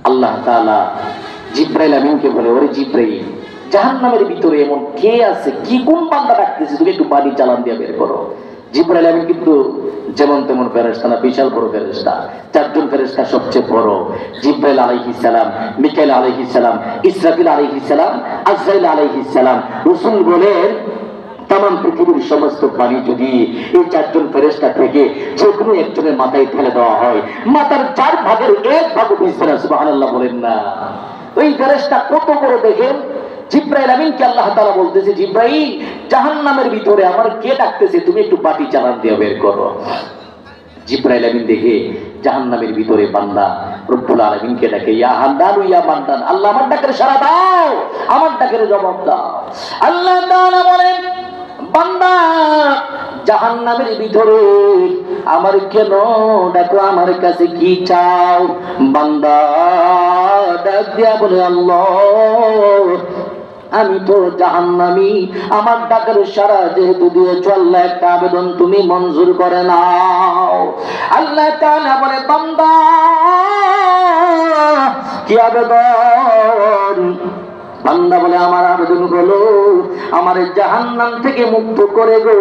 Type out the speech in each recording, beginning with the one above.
আল্লাহ তাআলা জিব্রাইল আমিনকে বলে, ওরে জিব্রাইল, জাহান্নামের ভিতরে এমন কে আছে, কি কোন বান্দা ডাকতেছে, তুমি একটু বাড়ি চালান দিয়ে বের করো। জিব্রাইল আমিন কিন্তু যেমন তেমন ফেরেশতা না, বিশাল বড় ফেরেশতা। চারজন ফেরেশতা সবচেয়ে বড়, জিব্রাইল আলাইহিস সালাম, মিকাইল আলাইহিস সালাম, ইসরাফিল আলাইহিস সালাম, আজরাইল আলাইহিস সালাম। রাসূল বলেন তাম পৃথিবীর সমস্ত প্রাণী যদি এই চারজন ফেরেশতা থেকে যে কোনো একজনের মাথায় ফেলে দেওয়া হয়, মাথার 4 ভাগের 1 ভাগ ভিজবে না। সুবহানাল্লাহ বলেন না। ওই ফেরেশতা কত বড় দেখেন। জিব্রাইল আমিনকে আল্লাহ তাআলা বলতেছে, জিব্রাইল, জাহান্নামের ভিতরে আমার কে ডাকতেছে, তুমি একটু বাটি চালান দিয়ে বের করো। জিব্রাইল আমিন দেখে জাহান্নামের ভিতরে বান্দা রব্বুল আলামিনকে ডাকে, ইয়া হান্নান ইয়া মান্নান, আল্লাহ আমার ডাকের সাড়া দাও, আমার ডাকের জবাব দাও। আল্লাহ তাআলা বলেন, বান্দা জাহান্নামের ভিতরে আমার কেন ডাকো, আমার কাছে কি চাও? বান্দা ডাক দিয়া বলে, আল্লাহ আমি তো জাহান্নামী, আমার ডাকের সাড়া যেহেতু দিয়েছো আল্লাহ, একটা আবেদন তুমি মঞ্জুর করে নাও। আল্লাহ তাআলা বলে, বান্দা কি আবেদন? বান্দা বলে, আমার আবেদন হলো আমার জাহান্নাম থেকে মুক্ত করে গো,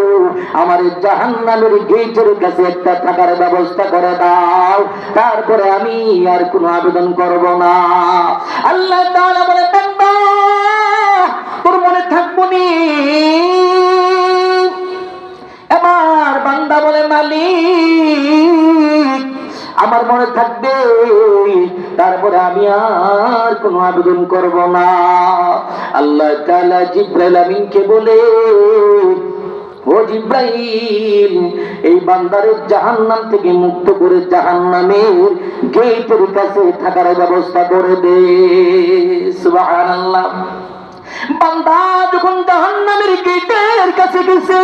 আমার জাহান্নামের গেটের কাছে একটা থাকার ব্যবস্থা করে দাও, তারপরে আমি আর কোনো আবেদন করব না। আল্লাহ তাআলা বলে, বান্দা তোর মনে থাকবো নি? এবার বান্দা বলে, মালিক আমার মনে থাকবে, তারপরে আমি আর কোনো আবেদন করব না। আল্লাহ তাআলা জিব্রাইল আমিনকে বলে, ও জিব্রাইল, এই বান্দারে জাহান্নাম থেকে মুক্ত করে জাহান্নামের গেটের কাছে থাকার ব্যবস্থা করে দে। সুবহানাল্লাহ। বান্দা যখন জাহান্নামের গেটের কাছে গেছে,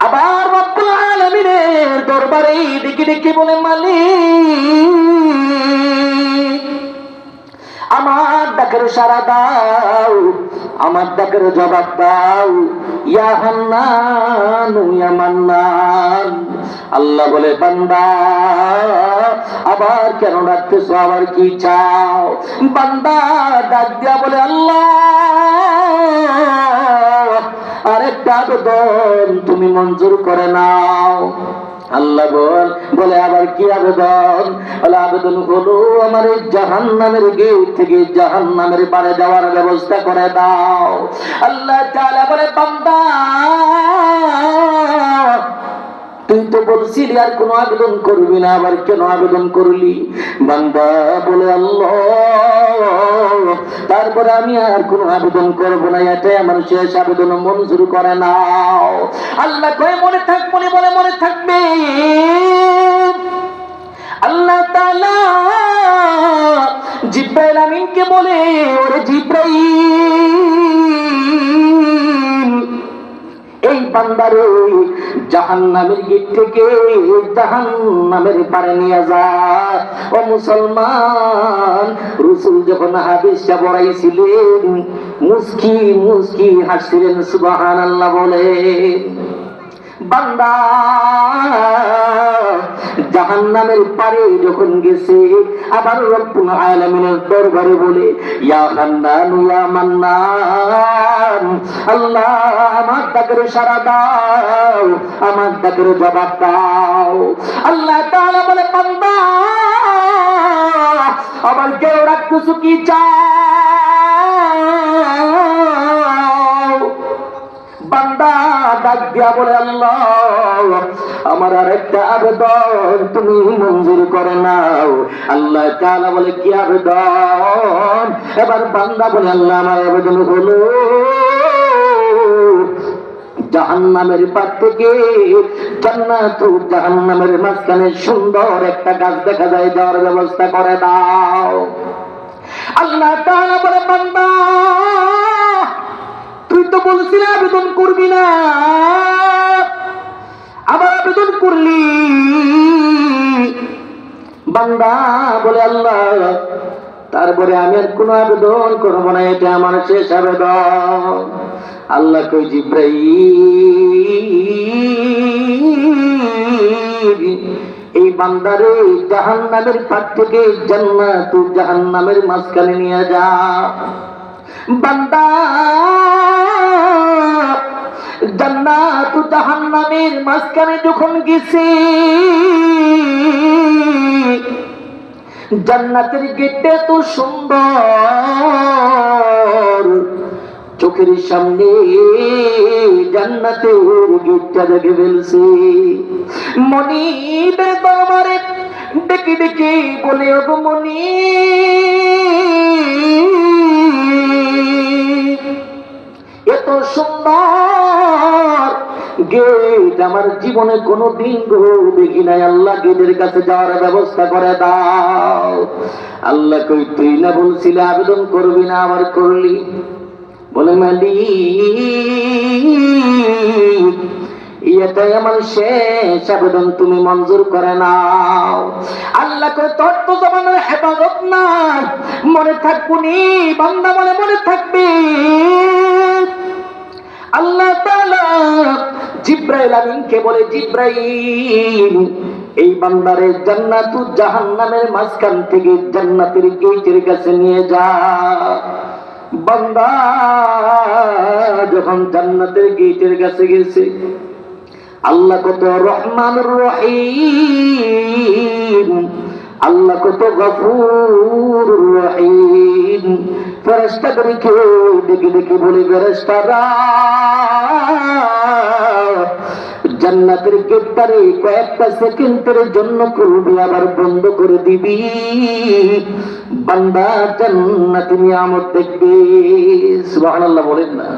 আবার রব্বুল আলামিনের দরবারে ডেকে ডেকে বলে, মালিক আমার ডাকের সাড়া দাও, আমার ডাকের জবাব দাও, ইয়া হান্নান ইয়া মান্নান। আল্লাহ বলে, বান্দা আবার কেন ডাকতেছো, আবার কি চাও? বান্দা ডাক দিয়া বলে, আল্লাহ আরেকটা আবেদন তুমি মঞ্জুর করে নাও। আল্লাহ বলে, আবার কি আবেদন? বলে, আবেদন হলো আমার এই জাহান্নামের গেট থেকে জাহান্নামের পারে যাওয়ার ব্যবস্থা করে দাও। আল্লাহ তাআলা বলে, বান্দা তুই তো বলছিলি আর কোনো আবেদন করবি না, আবার কেন আবেদন করলি? বান্দা বলে, আল্লাহ তারপরে আমি আর কোনো আবেদন করব না, এটাই আমার শেষ আবেদন, মঞ্জুর করে নাও। আল্লাহ কয়ে, মনে থাকবো না? বলে, মনে থাকবে। আল্লাহ তাআলা জিব্রাইল আমিনকে বলে, ওরে জিব্রাইল, এই বান্দারে জাহান্নামের গেট থেকে জাহান্নামের পারে নিয়ে যা। ও মুসলমান, রাসূল যখন হাদিসটা পড়াইছিলেন মুস্কি মুস্কি হাসছিলেন। সুবহানাল্লাহ বলেন। বান্দা জাহান্নামের পারে যখন গেছে, আবার রব্বুল আলামিনের দরবারে বলে, ইয়া হান্নান ইয়া মান্নান, আল্লাহ আমার ডাকের সাড়া দাও, আমার ডাকের জবাব দাও। আল্লাহ তাআলা বলে, বান্দা আবার কেউ রাখতেছো, কি চাও? বান্দা ডাক দিয়া বলে, আল্লাহ আমার আরেকটা আবেদন তুমি মঞ্জুর করে নাও। আল্লাহ তাআলা বলে, কি আবেদন? এবার বান্দা বলে, আল্লাহ আমার আবেদন হলো জাহান্নামের পার থেকে জান্নাত ও জাহান্নামের মাঝখানে সুন্দর একটা গাছ দেখা যায়, যাওয়ার ব্যবস্থা করে দাও। আল্লাহ তাআলা বলে, বান্দা তুই তো বলছিলি আবেদন করবি না, আবার আবেদন করলি। বান্দা বলে, আল্লাহ তারপরে আমি আর কোনো আবেদন করবো না, এটা আমার শেষ আবেদন। আল্লাহ কই, জিব্রাইল এই বান্দারে জাহান্নামের পাট থেকে জান্নাত জাহান্নামের মাঝখানে নিয়ে যা। বান্দা জান্নাত জাহান্নামের মাঝখানে যখন গেছে, জান্নাতের গেটটা এত সুন্দর, চোখের সামনে জান্নাতের গেটটা দেখে ফেলছে। মনিবের দরবারে ডেকে ডেকে বলে, ওগো মনিব, এত সুন্দর গেট আমার জীবনে কোনোদিন দেখি নাই, আল্লাহ গেটের কাছে যাওয়ার ব্যবস্থা করে দাও। আল্লাহ কই, তুই না বলছিলে আবেদন করবি না, আবার করলি? বলে, মালিক এটাই আমার শেষ আবেদন, তুমি মঞ্জুর করে নাও। আল্লাহ কই, তোর তো জমানের হেফাজত না, মনে থাকবনি বান্দা, মনে থাকবে। আল্লাহ তাআলা জিব্রাইল আমিনকে বলে, জিব্রাইল এই বান্দারে জান্নাত জাহান্নামের মাঝখান থেকে জান্নাতের গেটের কাছে নিয়ে যা। বান্দা যখন জান্নাতের গেটের কাছে গেছে, আল্লাহ কত রহমানুর রহিম, আল্লাহ কত গফুর রহিম। ফেরেশতাদেরকে ডেকে ডেকে বলে, ফেরেশতারা জান্নাতের গেটটারে কয়েকটা সেকেন্ডের জন্য খুলবি, আবার বন্ধ করে দিবি, বান্দা জান্নাতের নিয়ামত দেখবে। সুবহানাল্লাহ বলেন না।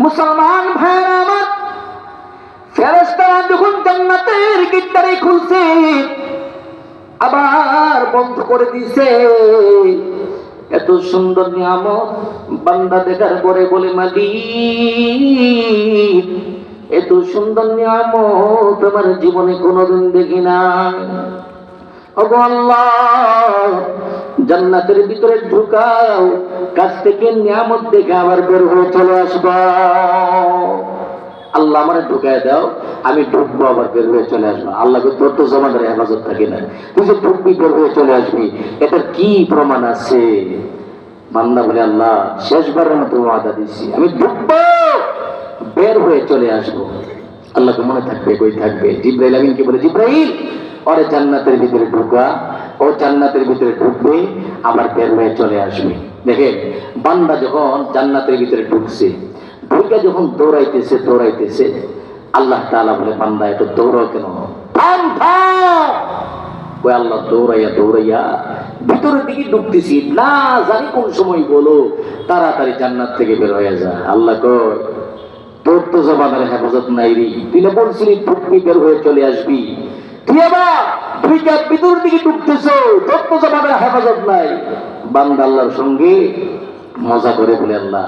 মুসলমান ভাইরা আমার, ফেরেশতারা যখন জান্নাতের গেটটারে খুলছে, আবার বন্ধ করে দিছে, এত সুন্দর নিয়ামত বান্দা দেখার পরে বলে, মালিক এত সুন্দর নিয়ামত আমার জীবনে কোনোদিন দেখি নাই। ওগো আল্লাহ, জান্নাতের ভিতরে ঢুকাও, কাছ থেকে নিয়ামত দেখে আবার বের হয়ে চলে আসবো। আল্লাহ আমারে ঢুকায় দাও, আমি ঢুকবো, আবার বের হয়ে চলে আসবো। আল্লাহকে, তোর তো জমাদার হেফাজত থাকে না, তুই যে ঢুকবি বের হয়ে চলে আসবি, এটার কি প্রমাণ আছে? বান্দা বলে, আল্লাহ শেষবারের মতো ওয়াদা দিচ্ছি, আমি ঢুকবো, বের হয়ে চলে আসবো। আল্লাহকে মনে থাকবে, কই থাকবে। জিব্রাইল আমিনকে বলে, জিব্রাইল ওরে জান্নাতের ভিতরে ঢুকা, ও জান্নাতের ভিতরে ঢুকবে, আবার বের হয়ে চলে আসবে। দেখে বান্দা যখন জান্নাতের ভিতরে ঢুকছে, ঢুকে যখন দৌড়াইতেছে, আল্লাহ তাআলা বলে, বান্দা একটু দৌড়াও কেন? থাম থাম। ওই আল্লাহ দৌড়াইয়া ভিতরের দিকে ঢুকতেছি, না জানি কোন সময় বলো তাড়াতাড়ি জান্নাত থেকে বের হয়ে যা। আল্লাহ কয়, তোর তো জবানের হেফাজত নাই রে, তুই না বলছিলি ঢুকবি বের হয়ে চলে আসবি, তুই আবার ভিতরের দিকে ঢুকতেছ, তোর তো জবানের হেফাজত নাই। বান্দা আল্লাহর সঙ্গে মজা করে বলে, আল্লাহ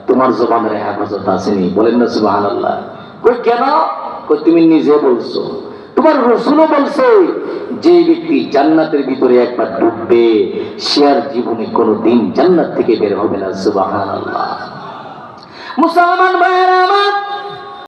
তোমার জবানের হেফাজত আসেনি। বলেন না সুবহানাল্লাহ। কই কেন? কই তুমি নিজে বলছো, তোমার রাসূলও বলছে, যে ব্যক্তি জান্নাতের ভিতরে একবার ঢুকবে, সে আর জীবনে কোনোদিন জান্নাত থেকে বের হবে না। সুবহানাল্লাহ। মুসলমান ভাইরা আমার,